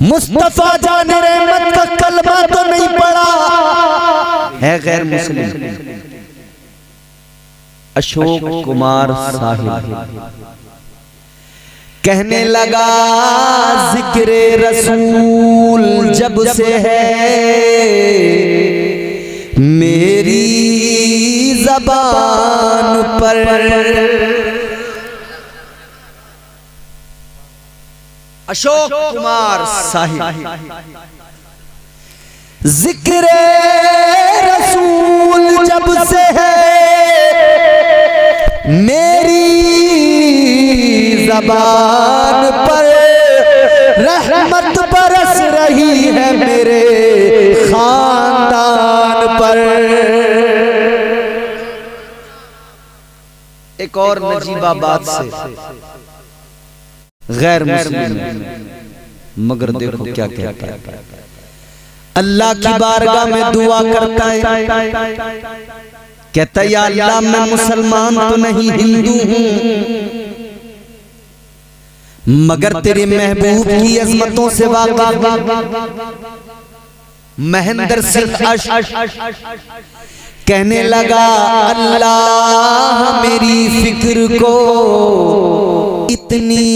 मुस्तफा जाने रहमत का कलमा तो नहीं पड़ा है गैर मुस्लिम। अशोक कुमार साहिल कहने लगा जिक्रे रसूल जब से है मेरी ज़बान पर। अशोक कुमार साहिल जिक्रे रसूल जब से है मेरी ज़बान पर रहमत बरस रही है मेरे खानदान पर। एक और नजीबाबाद से गैर मुस्लिम मगर देखो क्या कहता है। अल्लाह की बारगाह में दुआ करता है, कहता है या अल्लाह मैं मुसलमान तो नहीं हिंदू हूं मगर तेरे महबूब की अजमतों से वाकिफ। महेंद्र सिंह कहने लगा अल्लाह मेरी फिक्र को इतनी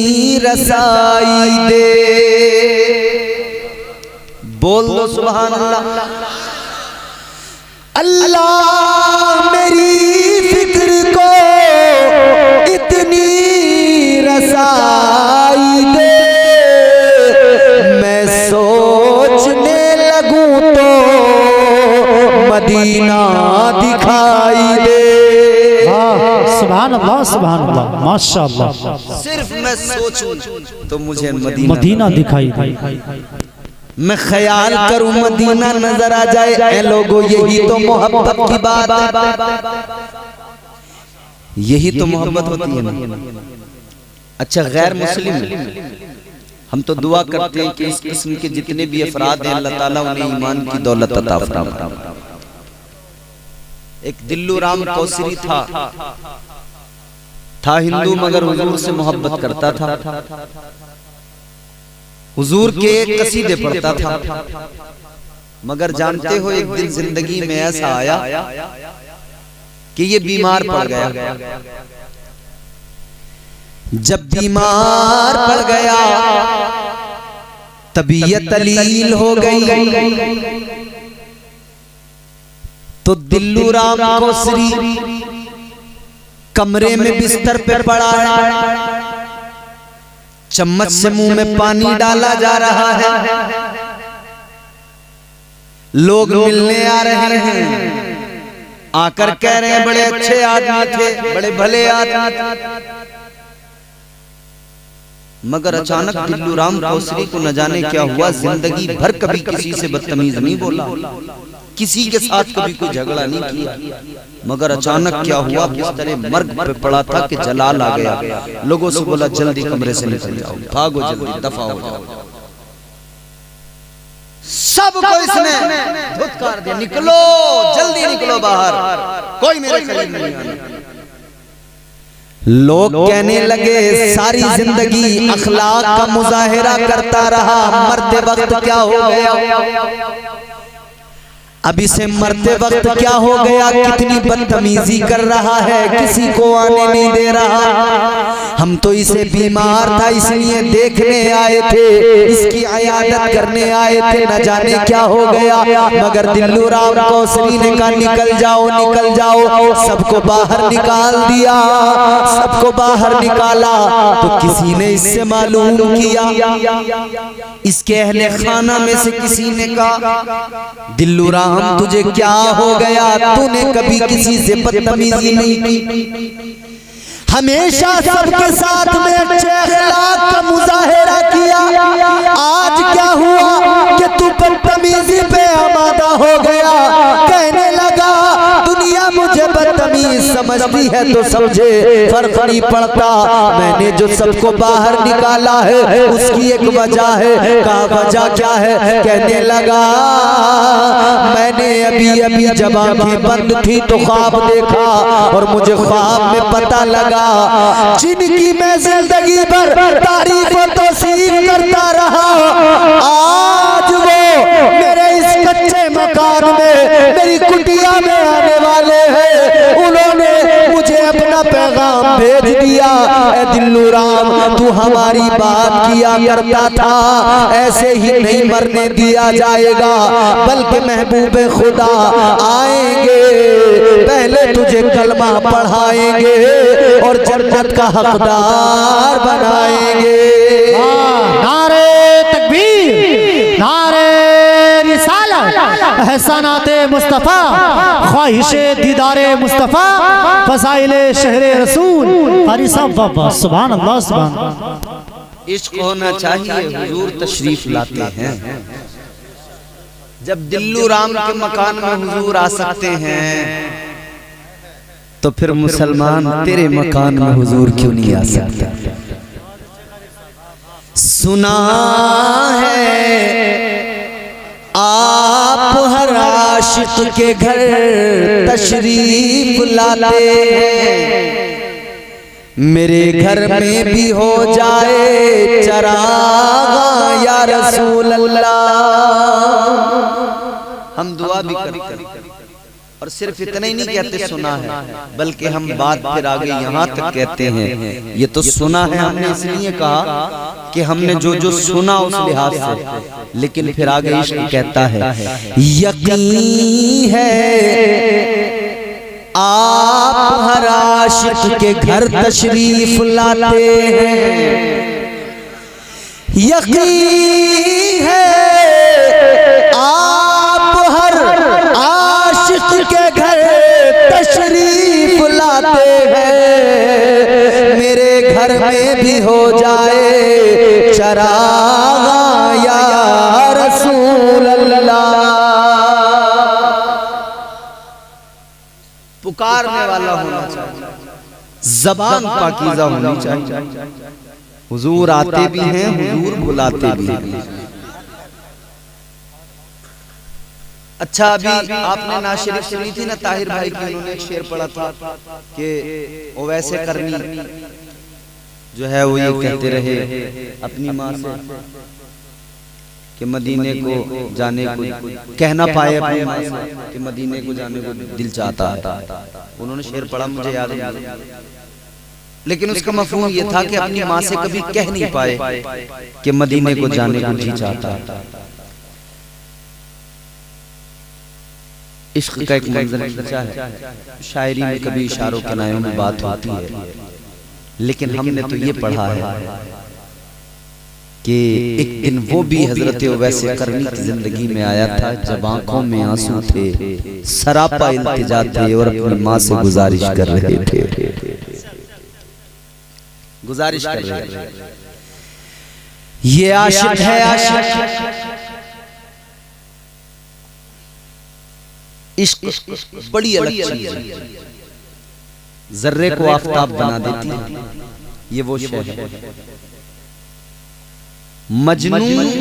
रसाई दे। बोल दो सुभान अल्लाह। अल्लाह मेरी फिक्र को इतनी रसाई दे मैं सोचने लगूं तो मदीना दिखाई दे। सुभान अल्लाह सुभान अल्लाह माशाअल्लाह। सिर्फ मैं सोचूं तो मुझे मदीना दिखाई दे। मैं ख्याल करूं मदीना नजर आ जाए। ऐ लोगों यही तो मोहब्बत की बात है, यही तो मोहब्बत होती है ना। अच्छा गैर मुस्लिम हम तो दुआ करते हैं कि इस किस्म के जितने भी अफराद हैं अल्लाह ताला उन्हें ईमान की दौलत अता फरमाए। एक दिल्लू राम कौसरी था हिंदू मगर हुजूर से मोहब्बत करता था, हुजूर के कसीदे पढ़ता था। मगर जानते हो एक दिन जिंदगी में ऐसा आया कि ये बीमार पड़ गया। जब बीमार पड़ गया तबीयत अलील हो गई तो दिल्लू राम कौसरी कमरे में बिस्तर पे पड़ा है, चम्मच से मुंह में पानी डाला जा रहा है, लोग मिलने आ रहे हैं, आकर कह रहे हैं बड़े अच्छे आदमी थे, बड़े भले आदमी। मगर अचानक दिल्लू राम कौसरी को न जाने क्या हुआ, जिंदगी भर कभी किसी से बदतमीज नहीं बोला, किसी के साथ कभी कोई झगड़ा नहीं किया। मगर अचानक क्या हुआ, बिस्तर मर्ग पे पड़ा था कि जलाल आ गया। लोगों से बोला जल्दी कमरे से निकल जाओ, भागो जल्दी, दफा हो जाओ। सबको इसने धुतकार दिया, निकलो जल्दी निकलो बाहर, कोई मेरे करीब नहीं आना। लोग कहने लगे सारी जिंदगी अखलाक का मुजाहिरा करता रहा, मरते वक्त क्या हो गया, अब इसे मरते वक्त क्या हो गया, कितनी बदतमीजी कर रहा है, किसी को आने नहीं दे रहा। हम तो इसे बीमार था इसलिए देखने आए थे, इसकी इयादत करने आए थे, न जाने क्या हो गया। मगर दिल्लू राम कौसरी ने कहा निकल जाओ निकल जाओ, सबको बाहर निकाल दिया, सबको बाहर निकाला तो किसी ने इससे मालूम किया, इसके अहले खाना में से किसी ने कहा दिल्लू राम तुझे क्या हो गया, तूने कभी किसी से बदतमीजी नहीं की, हमेशा सबके साथ में अच्छे अखलाक का मुजाहिरा किया, आज क्या हुआ कि तू बदतमीजी पे आमादा हो गया। कहने लगा दुनिया मुझे बदतमीज समझती है तो समझे, फर्क नहीं पड़ता, मैंने जो सबको बाहर निकाला है उसकी एक वजह है। कहा वजह क्या है, कहने लगा मैंने अभी अभी जब आंखें बंद थी तो ख्वाब देखा और मुझे ख्वाब में पता लगा जिनकी मैं जिंदगी भर तारीफ और तौसीफ करता रहा, मकान में मेरी कुटिया में आने वाले हैं, उन्होंने मुझे अपना पैगाम भेज दिया। ए दिल्लू राम, तू हमारी बात किया करता था, ऐसे ही नहीं मरने दिया जाएगा, बल्कि महबूब खुदा आएंगे, पहले तुझे कलमा पढ़ाएंगे और जन्नत का हकदार बनाएंगे। नारे तकबीर, नारे रिसालत, एहसानाते मुस्तफ़ा, ख्वाहिशे दीदारे मुस्तफ़ा, फज़ाइले शहरे रसूल। कारी साहब वाह, सुभान अल्लाह, सुभान अल्लाह। इश्क होना चाहिए, हुजूर तशरीफ लाते हैं। जब दिल्लू राम के मकान में हुजूर आ सकते हैं, तो फिर मुसलमान तेरे मकान में हुजूर क्यों नहीं आ सकता? सुना है आप हर आशिक के घर तशरीफ लाते हैं, मेरे घर में भी हो जाए चरागा या रसूल अल्लाह। हम दुआ भी करते हैं और सिर्फ इतना ही नहीं कहते सुना है, बल्कि हम बात फिर आगे यहाँ तक कहते हैं, ये तो सुना है हमने इसलिए कहा कि हमने जो जो सुना उस लिहाज से, लेकिन फिर आगे इश्क कहता है यकीन है आप हर आशिक के घर तशरीफ लाते हैं, यकीन है आप हर आशिक के घर तशरीफ लाते हैं, मेरे घर में भी हो जाए चरागा या रसूल अल्लाह। पुकारने वाला होना चाहिए, ज़बान पाकीज़ा होनी चाहिए। हुजूर आते भी हैं, हुजूर बुलाते भी हैं। अच्छा, अभी आपने नात शरीफ सुनी थी ना ताहिर भाई की, उन्होंने एक शेर पढ़ा था कि वो वैसे करनी जो है वो ये कहते रहे अपनी माँ से कि मदीने को जाने को कह ना पाए अपनी माँ से कि मदीने को जाने को दिल चाहता है। उन्होंने शेर पढ़ा, मुझे याद नहीं, लेकिन उसका मफहूम ये था कि अपनी माँ से कभी कह नहीं पाए कि मदीने को जाने को जी चाहता है। इश्क का एक मंजर खींचा है, शायरी में कभी इशारों कनायों में बात होती है, लेकिन हमने तो ये पढ़ा है कि एक दिन वो भी हजरत वैसे करनी की जिंदगी में आया था जब आंखों में आंसू थे, सरापा इल्तिजा थे और अपनी माँ से गुजारिश कर रहे थे, गुजारिश कर रहे थे। ये आशिक है, आशिक इश्क बड़ी अलग चीज है, जर्रे को आफताब बना देती है, ये वो शय है। मजनू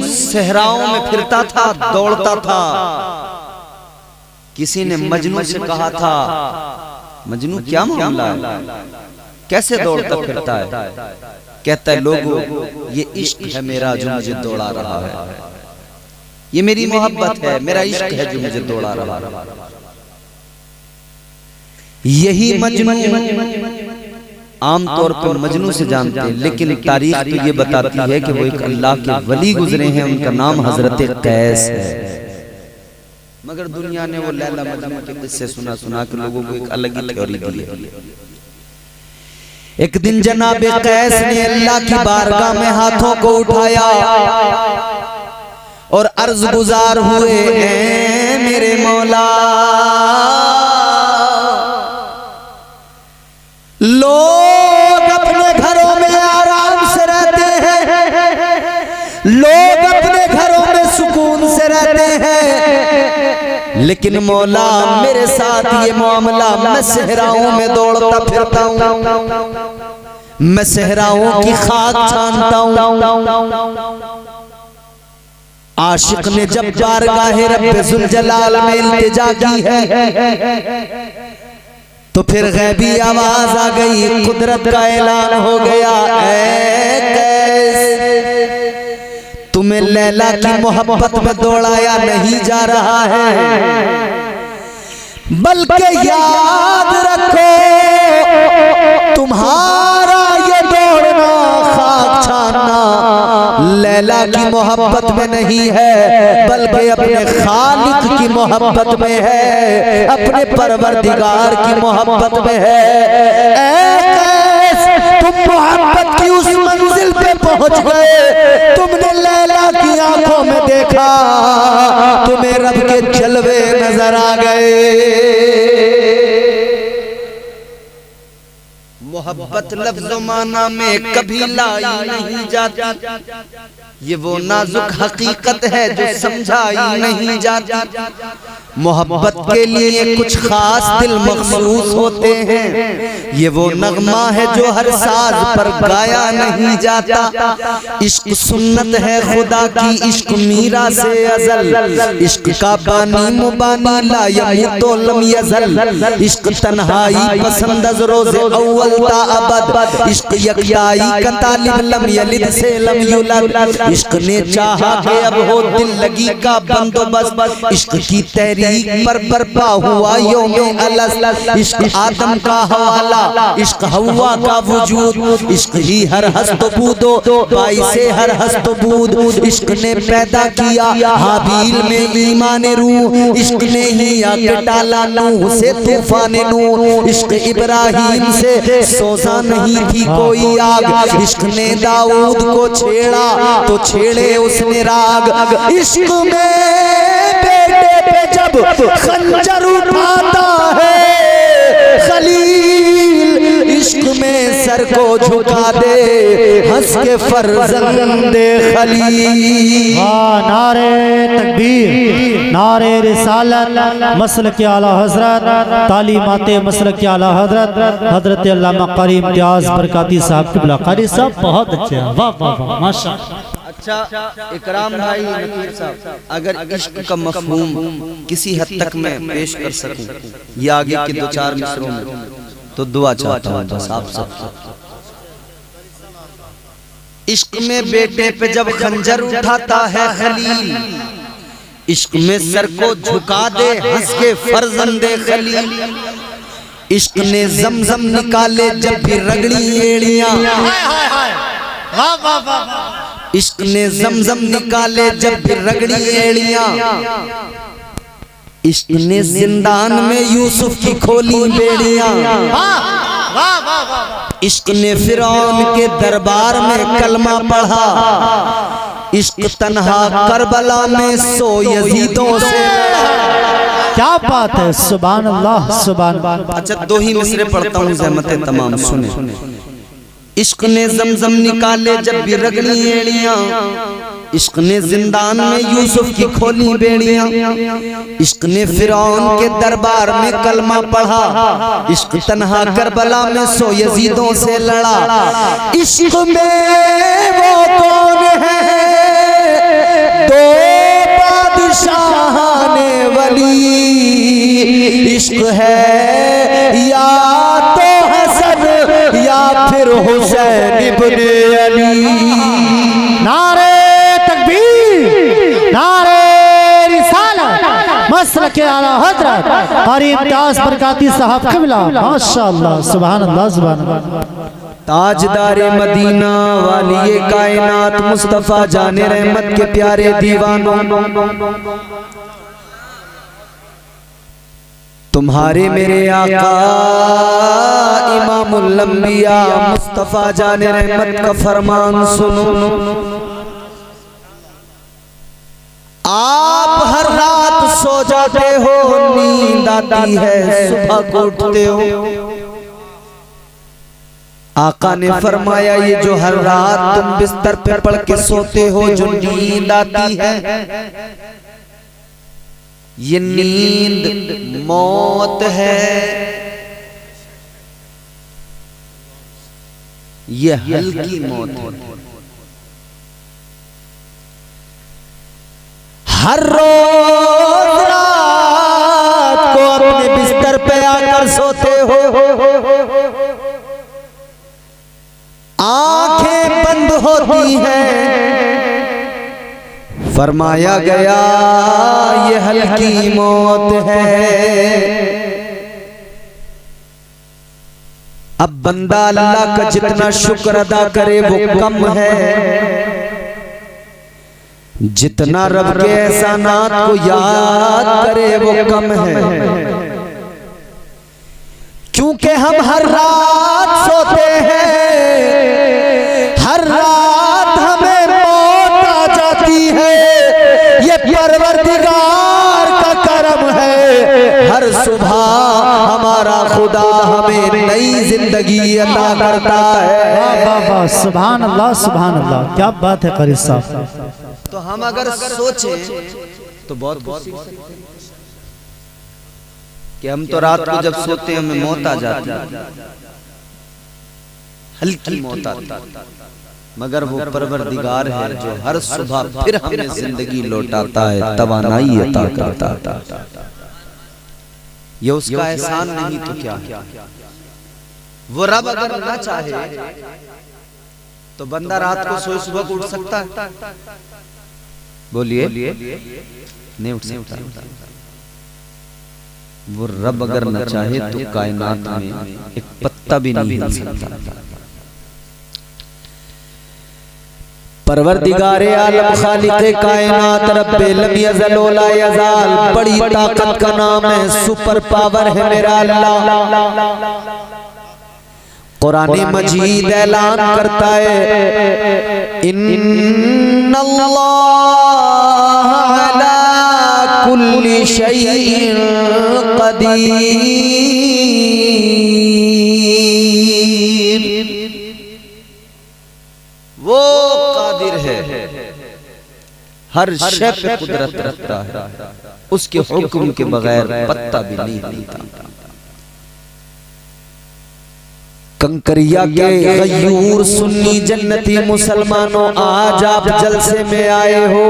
सहराओं में फिरता था, दौड़ता था, किसी ने मजनू से कहा था मजनू क्या मामला है, कैसे दौड़ता फिरता है? कहता है लोगों ये इश्क है मेरा जो मुझे दौड़ा रहा है, ये मेरी मोहब्बत है, मेरा इश्क है जो मुझे दौड़ा रहा है। यही मजनू आमतौर पर मजनू से जानते हैं, लेकिन तारीख तो ये बताती है कि वो एक अल्लाह के वली गुजरे हैं, उनका नाम हजरत कैस है। मगर दुनिया ने वो लैला मजनू के किस्से सुना सुना के लोगों को एक अलग ही थ्योरी दी है। एक दिन जनाब कैस ने अल्लाह की बारगाह में हाथों को उठाया और अर्ज गुजार हुए, मेरे मौला लोग अपने घरों में आराम से रहते हैं, लोग अपने घरों में सुकून से रहते हैं, लेकिन मौला मेरे साथ ये मामला, मैं सहराओं में दौड़ता फिरता हूँ, मैं सहराओं की खाक छानता हूँ। आशिक ने जब बारगाहे रब्बे जुल जलाल में इल्तिजा की है तो फिर गैबी आवाज आ गई, कुदरत का ऐलान हो गया, ऐ कैस तुम्हें लैला की मोहब्बत में दौड़ाया नहीं जा रहा है, बल्कि याद रखो तुम्हारा ये दौड़ना खाक छानना लैला की मोहब्बत में नहीं है, बल्कि अपने खालिक की मोहब्बत में है, अपने परवरदिगार की मोहब्बत में है। तुम मोहब्बत की उस मंजिल पे पहुंच गए, तुमने लैला की आंखों में देखा, तुम्हें रब के जलवे नजर आ गए। मोहब्बत लफ्ज़ माना में कभी लाई नहीं जाती, ये वो नाजुक हकीकत है जो समझाई नहीं जाती। मोहब्बत के लिए कुछ खास दिल मखसूस होते हैं, ये वो नगमा है जो हर साज पर गाया नहीं जाता। इश्क सुन्नत है खुदा की, इश्क मीरा से अज़ल, इश्क का बानी मुबानी ला यमूतो लम यज़ल, इश्क तन्हाई पसंद अज़ रोज़े अव्वल ता अबद, इश्क यकताई का तालिब लम यलिद से लम यूलद, इश्क ने चाहा कि अब हो दिल लगी का बंदोबस्त, इश्क की तहरीक पर बर्पा हुआ यौमे अलस, इश्क आदम का हवाला, इश्क हवा का वजूद, इश्क ही हर हस्त बूदो बाई से हर हस्त बूद, इश्क ने पैदा किया हाबील में ईमान रूह, इश्क ने ही आके डाला नूह से तूफान नूह, इश्क इब्राहिम से सोजा नहीं थी कोई आग, इश्क ने दाऊद को छेड़ा तो छेड़े उसने राग, इश्क में बेटे पे जब खंजर उठाता है खलील, इश्क में सर को झुका दे हंस के फर्जंदे खलील। नारे तकबीर, नारे रिसालत, मसलक आला हजरत, तालीमाते मसलक आला हजरत हजरत अल्लामा कारी इम्तियाज बरकाती साहब क़िबला। कारी साहब बहुत अच्छे हैं, वाह वाह वाह माशाअल्लाह। अच्छा इकराम भाई नकीर साहब, अगर इश्क का मफहूम किसी हद तक मैं पेश कर सकूं ये आगे के दो चार मिसरों में, तो दुआ चाहता हूं बस आप सब। इश्क में बेटे पे जब खंजर उठाता है खलील, इश्क में सर को झुका दे हंस के फर्जंदे खलील, इश्क ने जमजम निकाले जब भी रगड़ी एड़ियां, इश्क ने जमजम निकाले जब भी रगड़ी एड़ियां, इश्क ने जिंदान में यूसुफ की खोली बेड़ियां, इश्क ने फिरौन के दरबार में कलमा पढ़ा, इश्क तन्हा करबला में सो यजीदों से। क्या बात है, सुभान अल्लाह सुभान अल्लाह। अच्छा दो ही मिसरे पढ़ता हूँ ज़हमते तमाम सुने। इश्क ने जमजम निकाले जब भी रगड़ी एड़ियां, इश्क ने जिंदान में यूसुफ की खोली बेड़ियां, इश्क ने फिरौन के दरबार में कलमा पढ़ा, इश्क तन्हा करबला में सो यजीदों से लड़ा, इश्क में वो कौन है दो बादशाहाने वली, इश्क है या तो हसन या फिर हुसैन इब्ने अली। नारे तकबीर, नारे रिसालत, मसलक आला हजरत कारी इम्तियाज बरकाती साहब क़िबला। माशाअल्लाह सुभान अल्लाह सुभान अल्लाह। ताजदारे मदीना वालिए कायनात मुस्तफा जाने रहमत के प्यारे दीवानों, तुम्हारे मेरे आका इमामुल अंबिया मुस्तफा जाने रहमत का फरमान सुनो। आप हर रात सो जाते हो, नींद आती है, सुबह को उठते हो। आका ने फरमाया ये जो हर रात तुम बिस्तर पे पड़ के सोते हो, जो नींद आती है, ये नींद मौत है, ये हल्की मौत है। हर रोज रात को अपने बिस्तर पे आकर सोते हो, आंखें बंद होती हैं, फरमाया गया ये हल्की मौत है। अब बंदा अल्लाह का जितना शुक्र अदा करे वो कम है, जितना रब के एहसानात को याद करे वो कम है। क्योंकि हम हर रात सोते हैं, हर रात हमें मौत आ जाती है, ये परवरदिगार का करम है। हर सुबह हमारा खुदा हमें नई जिंदगी अता करता है। वाह वाह, सुभान अल्लाह, क्या बात है कारी साहब। तो हम अगर सोचें तो बहुत कि हम तो रात को जब सोते हैं हमें मौत आ जाती है, हल्की मौत आती है, मगर वो परवरदिगार है जो हर सुबह फिर हमें जिंदगी लौटाता है, तवानाई अता करता है। ये उसका एहसान नहीं तो क्या है। वो रब अगर ना चाहे तो बंदा रात को सोए सुबह को उठ सकता है? बोलिए, नहीं उठ सकता। वो रब अगर न चाहे तो कायनात में एक पत्ता भी नहीं हिल सकता। परवरदिगारे आलम खालिक़े कायनात रब्बे लम यज़ल व ला यज़ाल, बड़ी ताकत का नाम है, सुपर पावर है मेरा अल्लाह। कुरान मजीद ऐलान करता है इन्नल्लाह अला कुल्ली शैइन क़दीर। वो कादिर है, हर शय पे कुदरत रखता है, उसके हुक्म के बगैर पत्ता भी नहीं हिलता। कंकरिया के गयूर सुन्नी जन्नती मुसलमानों, आज आप जलसे में आए हो,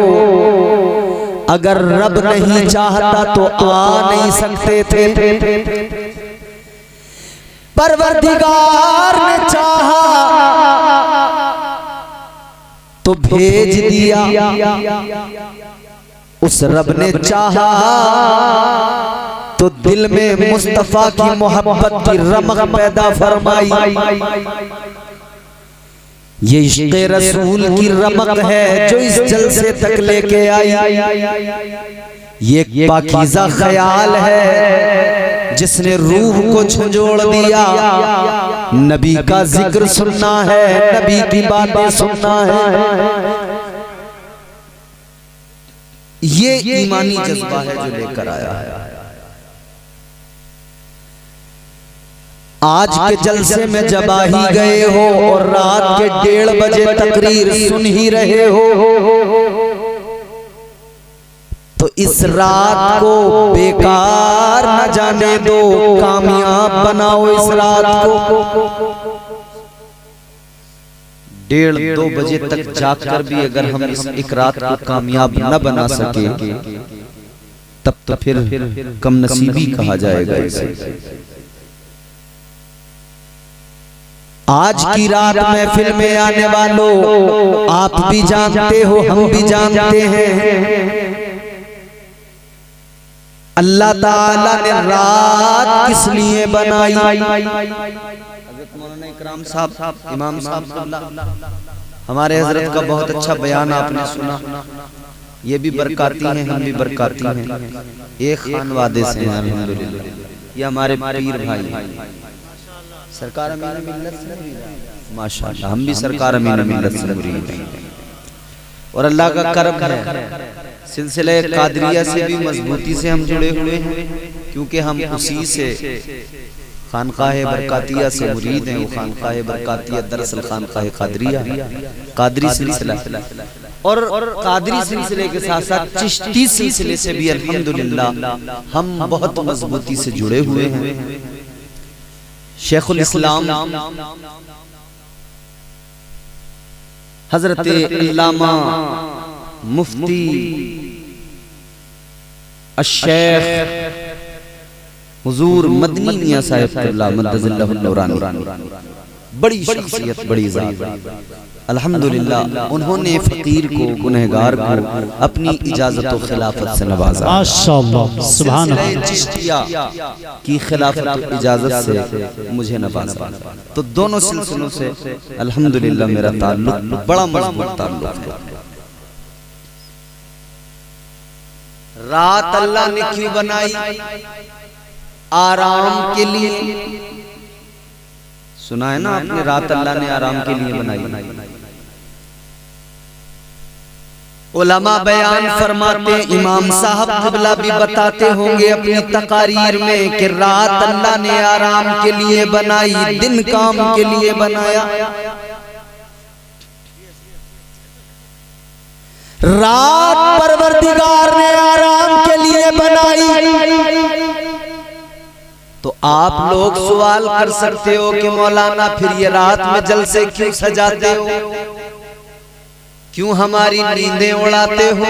अगर रब नहीं चाहता तो आ नहीं सकते थे। परवरदिगार ने चाहा तो भेज दिया, उस रब ने चाहा तो दिल में मुस्तफा की मोहब्बत की रमक पैदा फरमाई। ये इश्क़ रसूल की रमक है जो इस जलसे तक लेके आई। ये पाकीज़ा ख्याल है जिसने रूह को झंझोड़ दिया। नबी का जिक्र सुनना है, नबी की बातें सुनना है, ये ईमानी जज्बा है जो लेकर आया है। आज के जलसे में जब आ ही गए हो और रात के 1:30 बजे तकरीर सुन ही रहे हो, तो इस रात को बेकार न जाने दो, कामयाब बनाओ इस रात को। 1:30-2 बजे तक जागकर भी अगर हम इस एक रात को कामयाब न बना सके तब तो फिर कम नसीबी कहा जाएगा इसे। आज की रात महफिल में आने वालों, आप भी जानते हो, हम भी जानते हैं, अल्लाह ताला ने रात किस लिए बनाई। हज़रत मौलाना इकराम साहब, इमाम साहब, हमारे हजरत का बहुत अच्छा बयान आपने सुना। ये भी बरकाती हैं, हम भी बरकाती हैं, एक खानवादे से हैं अल्हम्दुलिल्लाह। ये हमारे पीर भाई सरकार अमीन मिल्लत से, माशाअल्लाह हम भी सरकार अमीन मिल्लत से मुरीद हैं। और अल्लाह का करम है, सिलसिले कादरिया से भी मजबूती से हम जुड़े हुए हैं, क्योंकि हम उसी से खानकाह बरकातिया से मुरीद हैं। वो खानकाह बरकातिया दरअसल खानकाह कादरिया, कादरी सिलसिला, और कादरी सिलसिले के साथ साथ चिश्ती सिलसिले से भी अल्हम्दुलिल्लाह हम बहुत मजबूती से जुड़े हुए हैं। शेखुल इस्लाम हजरत अल्लामा मुफ्ती अश-शेख हुजूर मदनी मियां साहिब मद्दज़िल्लाहुल नूरानी, बड़ी शख्सियत, बड़ी ज़ात, अल्हम्दुलिल्लाह उन्होंने फकीर को, गुनहगार को अपनी इजाजत और खिलाफत से नवाजा। माशाअल्लाह, सुभान अल्लाह। चिश्तिया की खिलाफत और इजाजत से मुझे नवाजा। तो दोनों सिलसिलों से अल्हम्दुलिल्लाह मेरा ताल्लुक बड़ा मजबूत ताल्लुक है। रात अल्लाह ने क्यों बनाई? आराम के लिए। सुना है ना आपने, रात अल्लाह ने आराम के लिए बनाई। उलमा बयान फरमाते, इमाम साहब क़िबला भी बताते होंगे अपनी तकारीर में कि रात अल्लाह ने आराम के लिए बनाई, दिन काम के लिए बनाया। रात परवरदिगार ने आराम के लिए बनाई। तो आप लोग सवाल कर सकते हो कि मौलाना फिर ये रात में जलसे क्यों सजाते हो, क्यों हमारी नींदें उड़ाते हो,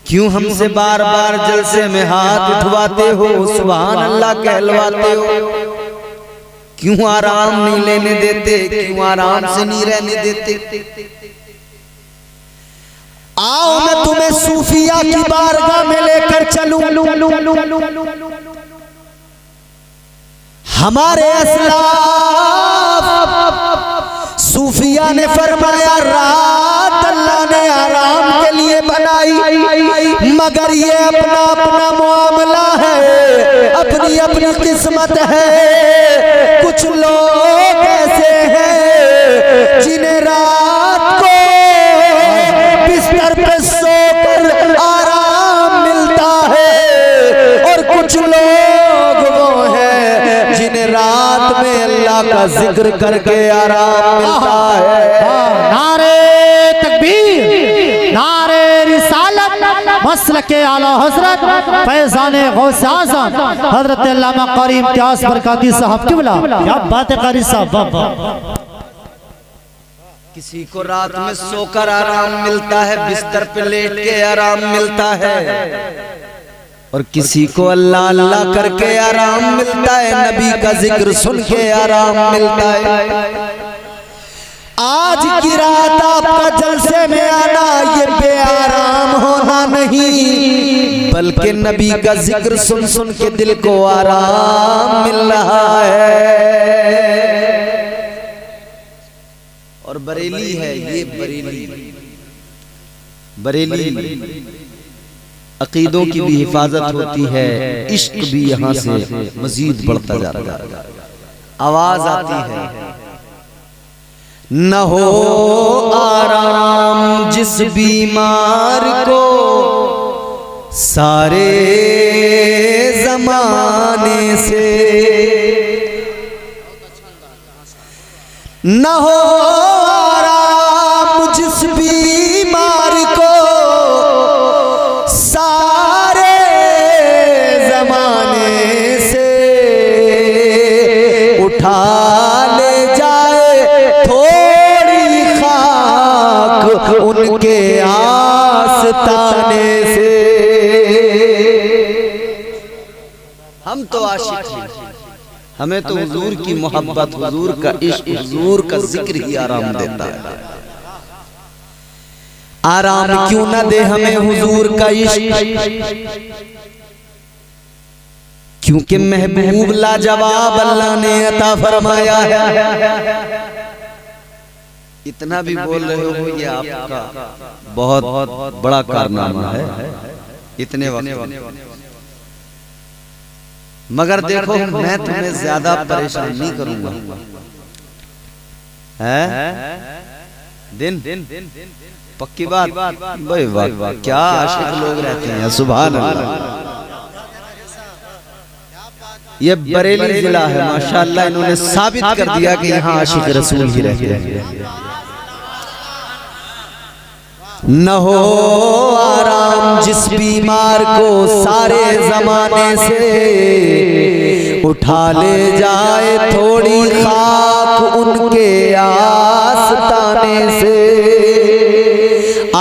क्यों हमसे बार बार जलसे में हाथ उठवाते हो, सुभान अल्लाह कहलवाते हो, क्यों आराम नहीं लेने देते, क्यों आराम से नहीं रहने देते? आओ मैं तुम्हें सूफिया की बारगाह में लेकर चलूं। हमारे असलाफ सूफिया ने फरमाया रात अल्लाह ने आराम के लिए बनाई, मगर ये अपना अपना मामला है, अपनी अपनी किस्मत है। कुछ लोग ऐसे हैं जिन्हें रात को बिस्तर पे सोकर आराम मिलता है, और कुछ लोग वो हैं जिन्हें रात में अल्लाह का जिक्र करके आराम मिलता है। नारे तकबीर, नारे रिसालत, मसलके आला हजरत फैज़ाने गौसे आज़म हजरत अल्लामा कारी इम्तियाज बरकाती साहब क़िबला। क्या बात है कारी साहब, वाह वाह। किसी को रात में सोकर आराम मिलता है, बिस्तर पे लेट के आराम मिलता है, और किसी को अल्लाह अल्लाह करके आराम मिलता है, नबी का जिक्र सुन के आराम मिलता है। आज की रात आपका जलसे में आना ये बेआराम होना नहीं, बल्कि नबी का जिक्र सुन सुन के दिल को आराम मिल रहा है। और बरेली है ये, बरेली अकीदों की भी हिफाजत होती है, इश्क भी यहाँ से मजीद बढ़ता जा रहा है। आवाज आती है, न हो आराम जिस बीमार को सारे जमाने से, न हो आराम जिस बीमार को सारे जमाने से, उठा ले जाए थोड़ी खाक उनके आस्ताने से। हम तो आशिक हैं, हमें तो हुजूर की मोहब्बत, हुजूर का इश्क, हुजूर का जिक्र ही आराम देता है। आराम क्यों ना दे हमें हुजूर का इश्क, क्योंकि महबूब लाजवाब अल्लाह ने अता फरमाया है। इतना भी बोल रहे हो ये आपका बहुत बड़ा कारनामा है इतने वक्त, मगर देखो मैं तुम्हें ज्यादा परेशान नहीं करूंगा। है दिन पक्की बात भाई, वाह क्या आशिक लोग रहते हैं, सुभान अल्लाह। ये बरेली जिला है माशाअल्लाह, इन्होंने साबित कर दिया कि यहाँ आशिक रसूल ही रहते हैं। न हो आराम जिस बीमार को सारे जमाने से, उठा ले जाए थोड़ी खाक उनके आस्ताने से।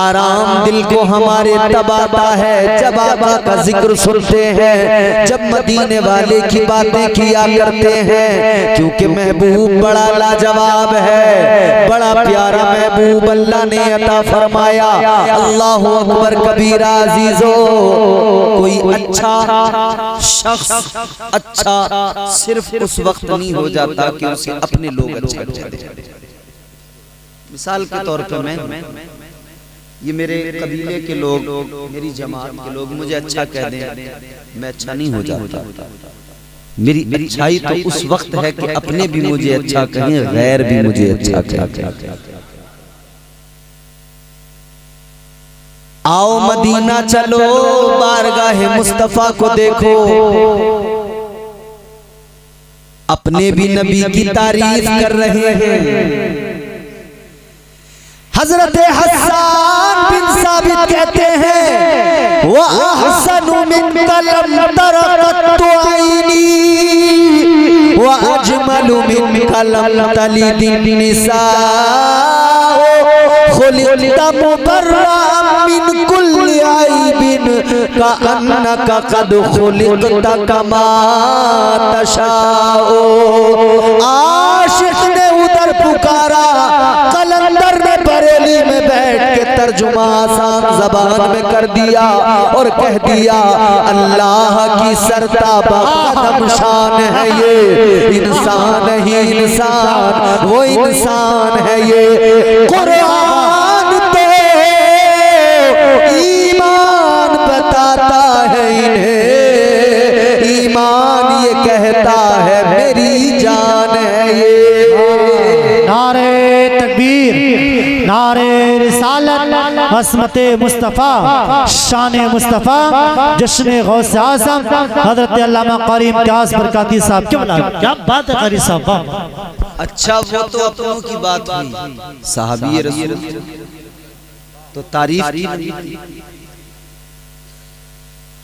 आराम दिल को हमारे तब आता है जब आका का जिक्र सुनते हैं, जब मदीने वाले की बातें किया करते हैं, क्योंकि महबूब बड़ा लाजवाब है, बड़ा प्यारा महबूब अल्लाह ने अता फरमाया। अल्लाहु अकबर कबीरा अजीजो, कोई अच्छा शख्स अच्छा सिर्फ उस वक्त नहीं हो जाता कि उसे अपने लोग अच्छे लगते हैं। मिसाल के तौर पे मैं ये मेरे कबीले के लोग, मेरी जमात के लोग मुझे अच्छा कह दें, मैं अच्छा नहीं हो जाता। मेरी अच्छाई तो उस वक्त है कि अपने भी मुझे अच्छा कहें, गैर भी मुझे अच्छा कहें। आओ मदीना चलो, बारगाह मुस्तफा को देखो, अपने भी नबी की तारीफ कर रहे हैं। हजरत हसन बिन साबित कहते हैं, व अहसनु मिनका लम तरक़त आईनी व अजमलु मिनका लम तलिदिन निसा खुलिक़ता मुबर्रअन मिन कुल्ली ऐबिन कअन्नका क़द खुलिक़ता कमा तशाओ। आशिक़ ने उधर पुकारा, कलंदर ने बरेली में बैठ के तर्जुमा आसान ज़बान में कर दिया और कह दिया, अल्लाह की सरताबा कदम शान है ये, इंसान ही इंसान, वो इंसान है ये। कुरान तो ईमान बताता है इन्हें, ईमान ये कहता है मेरी जान है ये। नारे तकबीर, नारे रिसालत, असमत मुस्तफ़ा, शान मुस्तफ़ा, जश्न गौसे आज़म हज़रत अल्लामा कारी इम्तियाज़ बरकाती साहब। क्या बात है कारी साहब। अच्छा वो तो अपनों की बात हुई, सहाबी रसूल तो तारीफ की,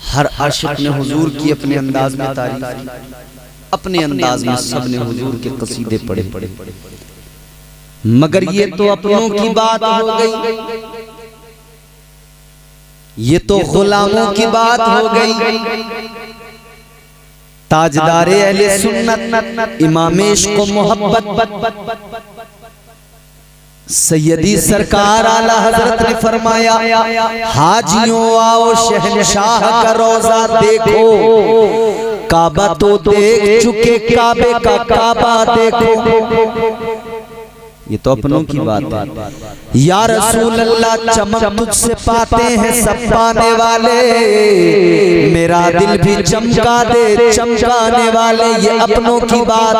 हर आशिक ने हुजूर की अपने अंदाज में तारीफ, अपने अंदाज में सबने हुजूर के कसीदे पढ़े। मगर ये तो अपनों की बात हो गई, ये तो गुलामों की बात हो गई। ताजदारे अहले सुन्नत, इमामे इश्क़ व मोहब्बत, सैयदी सरकार आला हजरत ने फरमाया, हाजियों आओ शहनशाह का रोजा देखो, काबा तो देख चुके, काबे का काबा देखो। ये तो अपनों की बात है। या रसूल अल्लाह चमक तुझसे पाते हैं सब पाने वाले, मेरा दिल भी चमका दे चमकाने वाले, ये अपनों की बात।